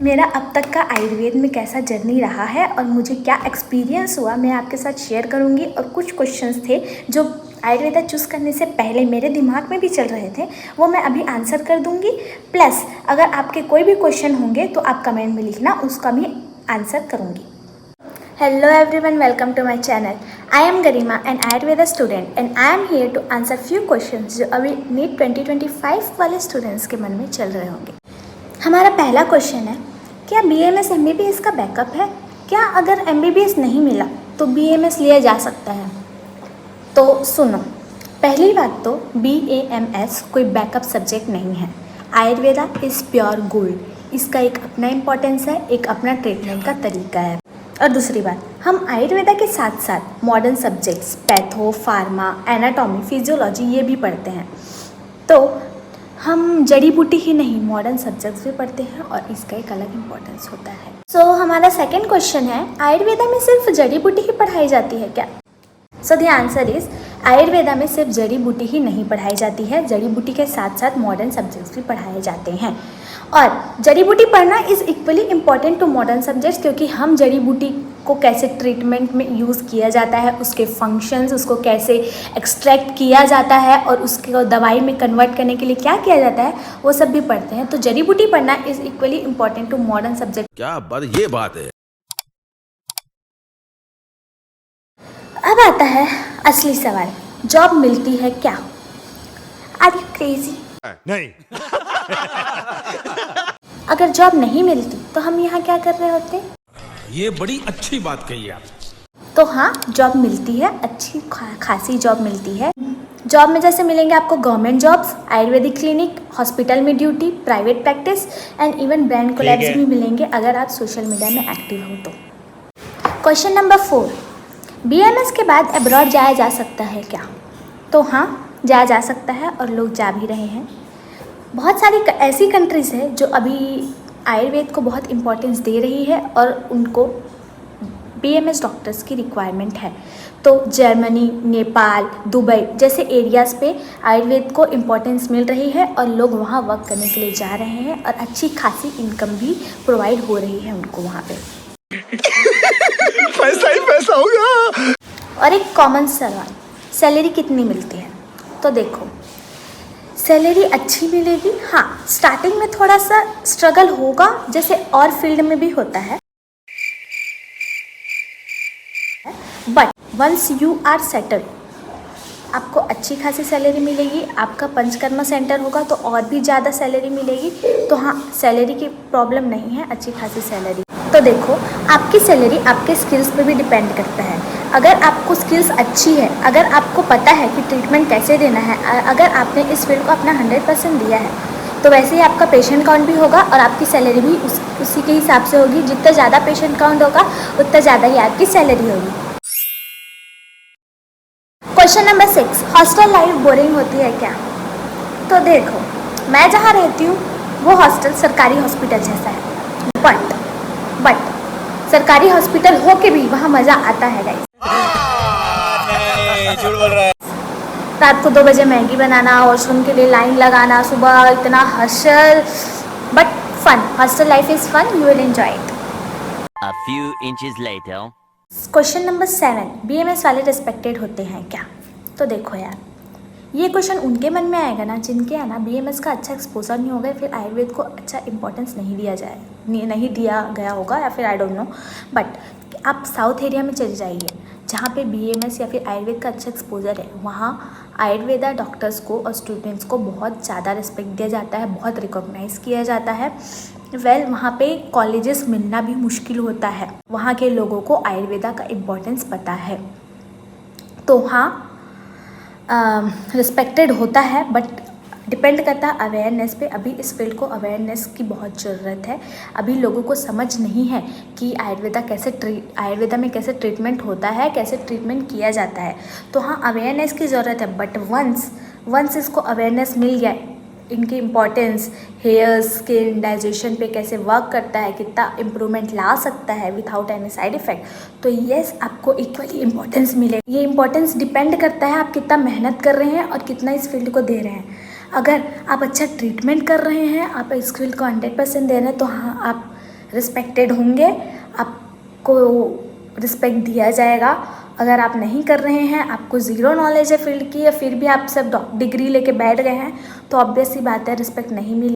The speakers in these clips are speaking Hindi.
मेरा अब तक का आयुर्वेद में कैसा जर्नी रहा है और मुझे क्या एक्सपीरियंस हुआ मैं आपके साथ शेयर करूंगी। और कुछ क्वेश्चंस थे जो आयुर्वेदा चूज़ करने से पहले मेरे दिमाग में भी चल रहे थे, वो मैं अभी आंसर कर दूंगी। प्लस अगर आपके कोई भी क्वेश्चन होंगे तो आप कमेंट में लिखना, उसका भी आंसर करूँगी। Hello everyone, welcome to my channel. I am Garima, an Ayurveda student and I am here to answer few questions जो अभी नीट 2025 वाले स्टूडेंट्स के मन में चल रहे होंगे। हमारा पहला क्वेश्चन है, क्या BAMS MBBS का बैकअप है? क्या अगर MBBS नहीं मिला तो BAMS लिया जा सकता है? तो सुनो, पहली बात तो BAMS कोई बैकअप सब्जेक्ट नहीं है। Ayurveda is pure gold. इसका एक अपना इम्पोर्टेंस है, एक अपना ट्रीटमेंट का तरीका है। और दूसरी बात, हम आयुर्वेदा के साथ साथ modern subjects patho, pharma, anatomy, physiology ये भी पढ़ते हैं। तो हम जड़ी बूटी ही नहीं मॉडर्न सब्जेक्ट्स भी पढ़ते हैं और इसका एक अलग इम्पोर्टेंस होता है। सो हमारा सेकंड क्वेश्चन है, आयुर्वेदा में सिर्फ जड़ी बूटी ही पढ़ाई जाती है क्या? So the answer is Ayurveda में सिर्फ जड़ी बूटी ही नहीं पढ़ाई जाती है, जड़ी बूटी के साथ साथ मॉडर्न सब्जेक्ट्स भी पढ़ाए जाते हैं। और जड़ी बूटी पढ़ना is equally important to modern subjects, क्योंकि हम जड़ी बूटी को कैसे ट्रीटमेंट में यूज़ किया जाता है, उसके फंक्शंस, उसको कैसे एक्सट्रैक्ट किया जाता है और उसको दवाई में कन्वर्ट करने के लिए क्या किया जाता है, वो सब भी पढ़ते हैं। तो जड़ी बूटी पढ़ना is equally important to modern subject. क्या बात, ये बात है। अब आता है असली सवाल, जॉब मिलती है क्या? Are you crazy? नहीं। अगर जॉब नहीं मिलती तो हम यहाँ क्या कर रहे होते? ये बड़ी अच्छी बात कही आप। तो हाँ, जॉब मिलती है, अच्छी खासी जॉब मिलती है। जॉब में जैसे मिलेंगे आपको government jobs, Ayurvedic clinic, hospital में duty, private practice and even brand collabs भी मिलेंगे अगर आप सोशल मीडिया में एक्टिव हो तो। क्वेश्चन नंबर 4, BAMS के बाद अब्रॉड जाया जा सकता है क्या? तो हाँ, जाया जा सकता है और लोग जा भी रहे हैं। बहुत सारी ऐसी कंट्रीज़ है जो अभी आयुर्वेद को बहुत इम्पोर्टेंस दे रही है और उनको BAMS डॉक्टर्स की रिक्वायरमेंट है। तो जर्मनी, नेपाल, दुबई जैसे एरियाज़ पे आयुर्वेद को इम्पोर्टेंस मिल रही है और लोग वहाँ वर्क करने के लिए जा रहे हैं और अच्छी खासी इनकम भी प्रोवाइड हो रही है उनको वहाँ पे। पैसा ही पैसा होगा। और एक कॉमन सवाल, सैलरी कितनी मिलती है? तो देखो, सैलरी अच्छी मिलेगी। हाँ, स्टार्टिंग में थोड़ा सा स्ट्रगल होगा, जैसे और फील्ड में भी होता है, but once you are settled आपको अच्छी खासी सैलरी मिलेगी। आपका पंचकर्मा सेंटर होगा तो और भी ज़्यादा सैलरी मिलेगी। तो हाँ, सैलरी की प्रॉब्लम नहीं है, अच्छी खासी सैलरी। तो देखो, आपकी सैलरी आपके स्किल्स पे भी डिपेंड करता है। अगर आपको स्किल्स अच्छी है, अगर आपको पता है कि ट्रीटमेंट कैसे देना है, अगर आपने इस फील्ड को अपना 100% दिया है, तो वैसे ही आपका पेशेंट काउंट भी होगा और आपकी सैलरी भी उसी के हिसाब से होगी। जितना ज़्यादा पेशेंट काउंट होगा उतना ज़्यादा ही आपकी सैलरी होगी। Question number 6, hostel life boring होती है क्या? तो देखो, मैं जहाँ रहती हूँ वो हॉस्टल सरकारी हॉस्पिटल जैसा है, बट सरकारी हॉस्पिटल हो के भी वहाँ मज़ा आता है गाइस। झूठ बोल रहा है। रात को 2 बजे मैगी बनाना, वॉशरूम के लिए लाइन लगाना, सुबह इतना hassle, but fun. Hostel life is fun, you will enjoy it. A few inches later. Question number 7, BAMS वाले रिस्पेक्टेड होते हैं क्या? तो देखो यार, ये क्वेश्चन उनके मन में आएगा ना जिनके है ना BAMS का अच्छा एक्सपोजर नहीं होगा, फिर आयुर्वेद को अच्छा इंपॉर्टेंस नहीं दिया गया होगा, या फिर आई डोंट नो। बट आप साउथ एरिया में चले जाइए जहाँ पे BAMS या फिर आयुर्वेद का अच्छा एक्सपोजर है, वहाँ आयुर्वेदा डॉक्टर्स को और स्टूडेंट्स को बहुत ज़्यादा रिस्पेक्ट दिया जाता है, बहुत रिकॉग्नाइज़ किया जाता है। वहाँ पे कॉलेजेस मिलना भी मुश्किल होता है। वहाँ के लोगों को आयुर्वेदा का इम्पोर्टेंस पता है। तो हाँ, रिस्पेक्टेड होता है, बट डिपेंड करता है अवेयरनेस पे। अभी इस फील्ड को अवेयरनेस की बहुत ज़रूरत है। अभी लोगों को समझ नहीं है कि आयुर्वेदा में कैसे ट्रीटमेंट होता है, कैसे ट्रीटमेंट किया जाता है। तो हाँ, अवेयरनेस की ज़रूरत है, बट वंस इसको अवेयरनेस मिल गया, इनकी इम्पॉर्टेंस, हेयर, स्किन, डाइजेशन पे कैसे वर्क करता है, कितना इम्प्रूवमेंट ला सकता है विदाउट एनी साइड इफ़ेक्ट, तो येस, आपको इक्वली इम्पॉर्टेंस मिलेगा। ये इम्पॉर्टेंस डिपेंड करता है आप कितना मेहनत कर रहे हैं और कितना इस फील्ड को दे रहे हैं। अगर आप अच्छा ट्रीटमेंट कर रहे हैं, आप इस फील्ड को 100% दे रहे हैं, तो हाँ, आप रिस्पेक्टेड होंगे, आपको रिस्पेक्ट दिया जाएगा। अगर आप नहीं कर रहे हैं, आपको ज़ीरो नॉलेज है फील्ड की, या फिर भी आप सब डिग्री लेके बैठ गए हैं, तो ऑब्वियस सी बात है रिस्पेक्ट नहीं मिली।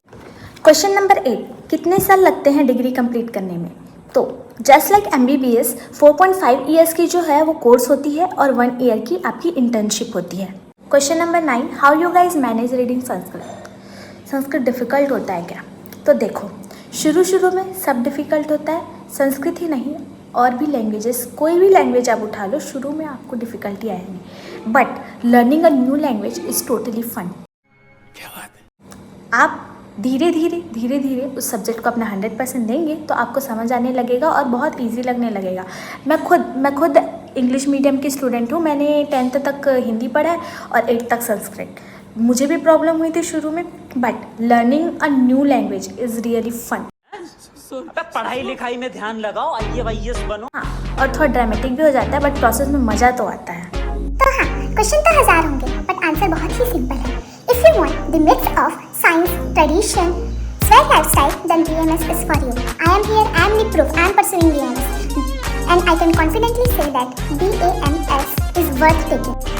क्वेश्चन नंबर 8, कितने साल लगते हैं डिग्री कंप्लीट करने में? तो जस्ट लाइक MBBS 4.5 ईयर्स की जो है वो कोर्स होती है और 1 ईयर की आपकी इंटर्नशिप होती है। Question number 9, how you guys manage reading Sanskrit? Sanskrit difficult होता है क्या? तो देखो, शुरू में सब डिफ़िकल्ट होता है, संस्कृत ही नहीं और भी लैंग्वेजेस, कोई भी लैंग्वेज आप उठा लो, शुरू में आपको डिफ़िकल्टी आएगी, but learning a new language is totally fun. क्या बात है? आप धीरे धीरे उस सब्जेक्ट को अपना 100% देंगे तो आपको समझ आने लगेगा और बहुत इजी लगने लगेगा। मैं खुद इंग्लिश मीडियम की स्टूडेंट हूँ। मैंने 10th तक हिंदी पढ़ा है और 8th तक संस्कृत। मुझे भी प्रॉब्लम हुई थी शुरू में, but learning a new language is really fun. पढ़ाई लिखाई में ध्यान लगाओ, IAS बनो। हाँ, और थोड़ा ड्रामेटिक भी हो जाता है, बट प्रोसेस में मज़ा तो आता है। तो हाँ, क्वेश्चन तो 1000 होंगे, बट आंसर बहुत ही सिंपल है। If you want the mix of science, tradition, swag lifestyle, then DMS is for you. I am here, I am the proof, I am pursuing DMS, and I can confidently say that DAMS is worth taking.